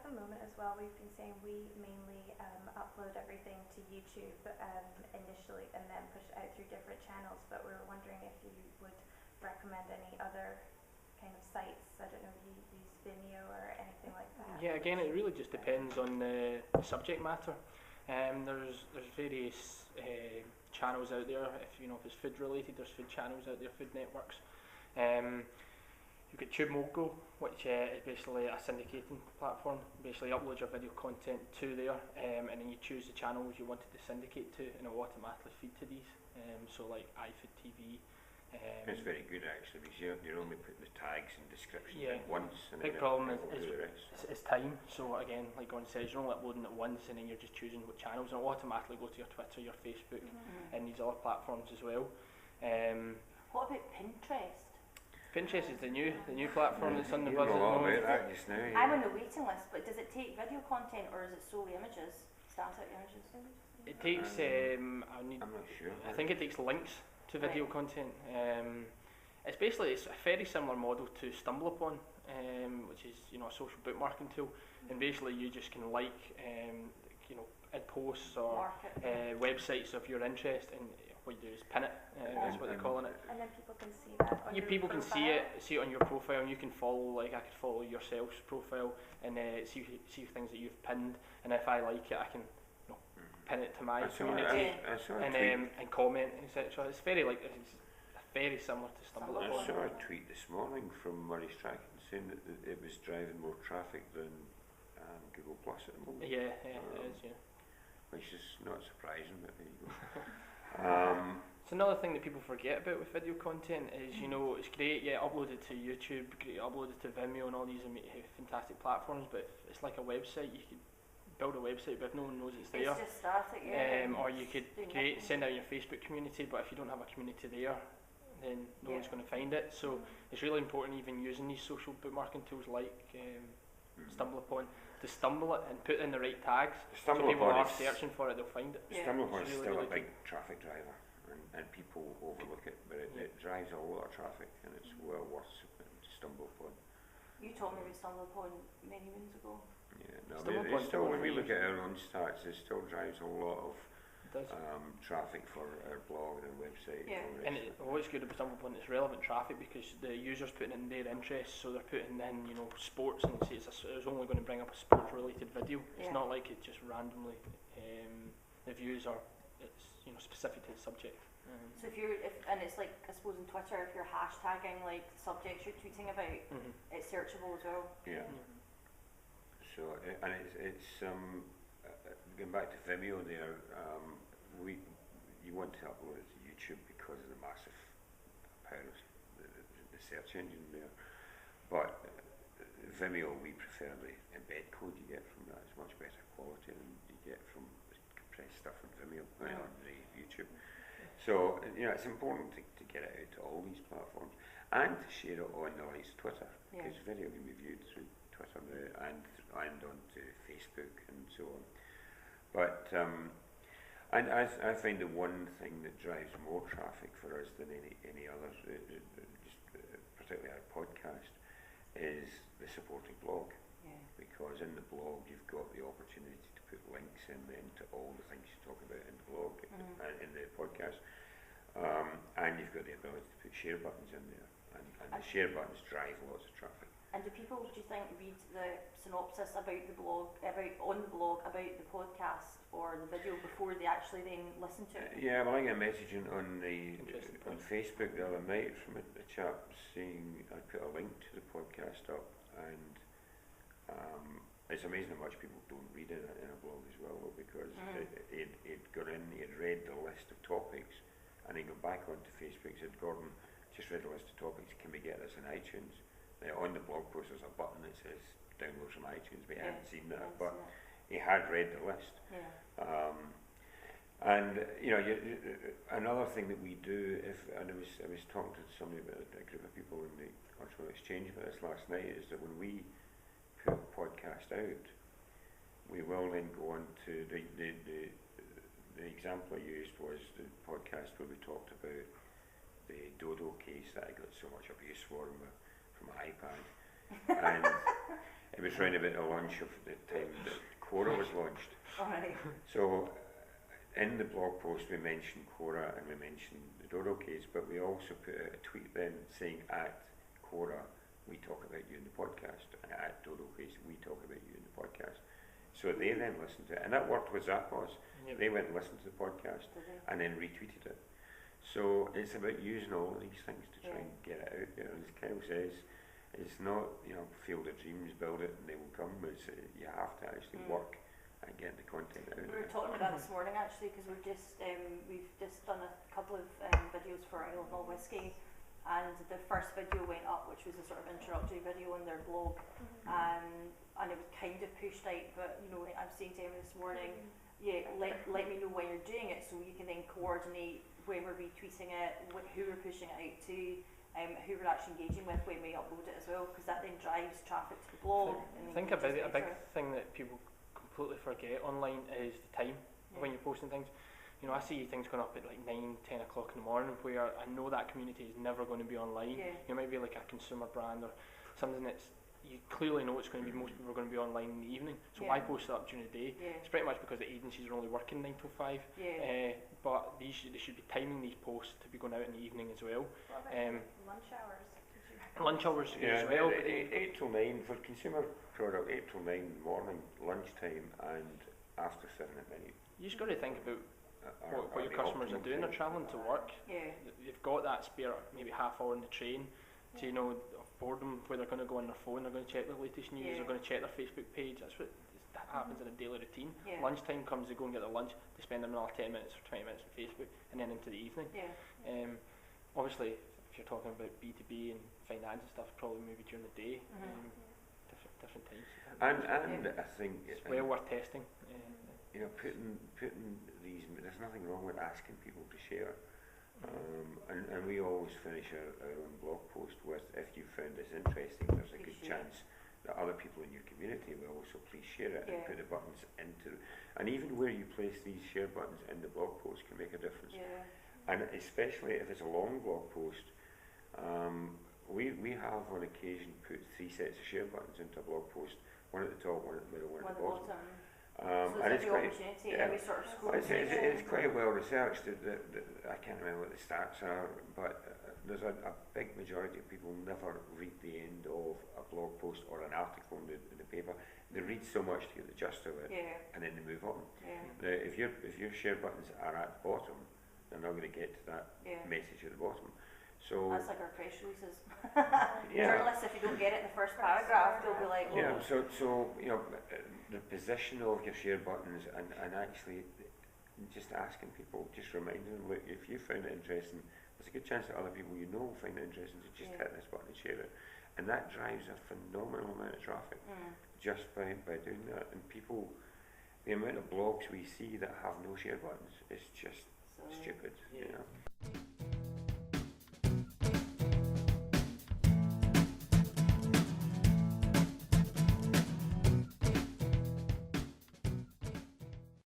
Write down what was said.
the moment as well, we've been saying we mainly upload everything to YouTube initially and then push it out through different channels, but we were wondering if you would recommend any other kind of sites. I don't know if you use Vimeo or anything like that. Yeah, again, it really just depends on the subject matter. There's various channels out there. If it's food related, there's food channels out there, food networks. You've got TubeMogul, which is basically a syndicating platform. Basically upload your video content to there, and then you choose the channels you wanted to syndicate to, and it will automatically feed to these. So like iFood TV. It's very good actually, because you're only putting the tags and descriptions in once. And big problem is time. So again, like Gordon says, you're only uploading it once, and then you're just choosing what channels, and it will automatically go to your Twitter, your Facebook, and these other platforms as well. What about Pinterest? Pinterest is the new platform that's on the buzz at the moment. I'm on the waiting list, but does it take video content or is it solely images? Static images? It takes. I'm not sure. I think it takes links to video content. It's a very similar model to StumbleUpon, which is a social bookmarking tool, and basically you just can posts or websites of your interest, and what you do is pin it. That's what they're calling it. And then people can see that on your people profile. can see it on your profile, and you can follow. Like I could follow yourself's profile and see things that you've pinned, and if I like it, I can pin it to my community and comment, etc. It's very similar to StumbleUpon. I saw a tweet this morning from Murray Strachan saying that it was driving more traffic than Google Plus at the moment. Yeah, it is. Yeah. Which is not surprising, but there you go. It's another thing that people forget about with video content is, it's great, uploaded to YouTube, great uploaded to Vimeo and all these fantastic platforms, but if it's like a website, you could build a website, but if no one knows it's there. It's just static, or you could send out your Facebook community, but if you don't have a community there, then no one's going to find it. So it's really important, even using these social bookmarking tools like StumbleUpon, to stumble it and put in the right tags. So people are searching for it, they'll find it. StumbleUpon is still a big traffic driver, and people overlook it, but it drives a lot of traffic, and it's well worth to stumble upon. You told me we stumbled upon many moons ago. Yeah, no, still, when we look at our own stats, it still drives a lot of traffic for our blog and website. Yeah. And what's good about StumbleUpon, it's relevant traffic because the user's putting in their interests, so they're putting in sports, and say it's only going to bring up a sports related video. It's not like it just randomly the views are specific to the subject. So and it's like, I suppose in Twitter, if you're hashtagging like subjects you're tweeting about, it's searchable as well. Yeah. So and it's going back to Vimeo there. You want to upload it to YouTube because of the massive power of the search engine there. But Vimeo, we prefer the embed code you get from that. It's much better quality than you get from compressed stuff on Vimeo on the YouTube. So it's important to get it out to all these platforms and to share it on the likes of Twitter, because video can be viewed through Twitter now and onto Facebook and so on. But and I find the one thing that drives more traffic for us than any others, particularly our podcast, is the supporting blog. Because in the blog you've got the opportunity to put links in then to all the things you talk about in the blog and in the podcast, and you've got the ability to put share buttons in there, and the share buttons drive lots of traffic. And do people, do you think, read the synopsis about the blog, about the podcast or the video before they actually then listen to it? Yeah, well, I got a message on Facebook the other night from a chap saying I put a link to the podcast up, and it's amazing how much people don't read in a blog as well, because he'd gone in, he'd read the list of topics, and he'd gone back onto Facebook and said, Gordon, just read the list of topics, can we get this in iTunes? On the blog post there's a button that says download from iTunes, but he hadn't seen that, but he had read the list. And another thing that we do, and I was talking to somebody about a group of people in the Cultural Exchange about this last night, is that when we put a podcast out, we will then go on to the example I used was the podcast where we talked about the Dodo case that I got so much abuse for from an iPad. and it was round about the launch of the time that Quora was launched. Alright. So in the blog post we mentioned Quora and we mentioned the Dodo case, but we also put out a tweet then saying at Quora we talk about you in the podcast, and at Dodo case we talk about you in the podcast. So they then listened to it, and that worked with Zappos. Yep. They went and listened to the podcast Did they? and then retweeted it. So it's about using all of these things to try Yeah. and get it out there. And as Kyle says, it's not, field of dreams, build it and they will come. It's, you have to actually work and get the content out We were there. talking about this morning actually because we've just done a couple of videos for Isle of Mull Whiskey, and the first video went up, which was a sort of introductory video on their blog, and it was kind of pushed out. But I'm saying to him this morning, yeah, let me know when you're doing it so you can then coordinate when we're retweeting it, who we're pushing it out to, who we're actually engaging with when we upload it as well, because that then drives traffic to the blog. and Think engages about it, a big better. thing that people completely forget online is the time when you're posting things. I see things going up at like 9, 10 o'clock in the morning where I know that community is never going to be online. Yeah. You might be like a consumer brand or something that's, you clearly know it's going to be, most people are going to be online in the evening. So why Yeah. post it up during the day? Yeah. It's pretty much because the agencies are only working 9 till 5. Yeah. But they should be timing these posts to be going out in the evening as well. What about lunch hours? Could you recommend? Lunch hours Yeah, as well. But 8 till 9 for consumer product, 8 till 9 in the morning, lunchtime, and after 7 at night. you just got to think about are what your the customers are optimal doing. They're times. travelling to work. Yeah. They've got that spare maybe half hour in the train to boredom where they're going to go on their phone, they're going to check the latest news, Yeah. they're going to check their Facebook page. That's what that happens in a daily routine. Yeah. Lunchtime comes, they go and get their lunch, they spend another 10 minutes or 20 minutes on Facebook, and then into the evening. Yeah. Obviously, if you're talking about B2B and finance and stuff, probably maybe during the day, different times. And I think It's well worth testing. putting these, there's nothing wrong with asking people to share. And we always finish our own blog post with, if you found this interesting, there's a Please good share it. chance that other people in your community will also please share it and Yeah. put the buttons into, and even where you place these share buttons in the blog post can make a difference. Yeah. And especially if it's a long blog post, we have on occasion put 3 sets of share buttons into a blog post, one at the top, one at the middle, one One at the bottom. bottom. So And there's it's every quite, opportunity, yeah. every sort of scope. it's quite well researched. I can't remember what the stats are, but there's a big majority of people never read the end of a blog post or an article in the paper. They read so much to get the gist of it, Yeah. and then they move on. Yeah. Now, if your share buttons are at the bottom, they're not going to get to that Yeah. message at the bottom. So That's like our press releases. yeah. Journalists, if you don't get it in the first paragraph, they'll be like, oh. Yeah, so the position of your share buttons and actually just asking people, just reminding them, look, if you found it interesting, there's a good chance that other people you know will find it interesting, so just Yeah. hit this button and share it. And that drives a phenomenal amount of traffic just by doing that. And people, the amount of blogs we see that have no share buttons is just So, stupid, Yeah.